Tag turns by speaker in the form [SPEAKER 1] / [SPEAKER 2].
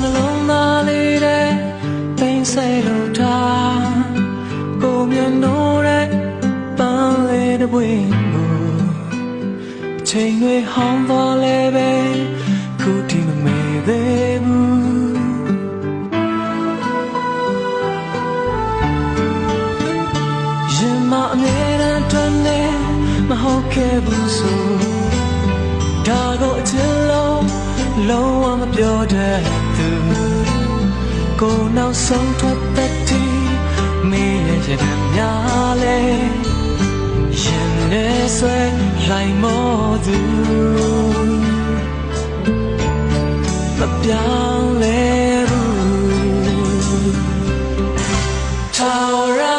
[SPEAKER 1] နှလုံးသားလေးတဲ့ပိန်စိတ်လို့ထားကိုမျက်နှာတဲ့ပန်းလေးတစ်ပွင့်ကိုချိန်တွေဟောင်းသွားလဲပဲခုထိမမေ့သေးဘူးရင်မအမြဲတမ်းတွန်းနေမဟုတ်ခဲ့ဘူးဆိုဒါကိုအချစ်လုံးဝမပြောတတ်သူကိုနောက်ဆုံးထွက်သက်တီမေးရတဲ့များလဲရင်နဲ့ဆွဲလိုက်မောသူမပြောင်းလဲဘူးထာဝရ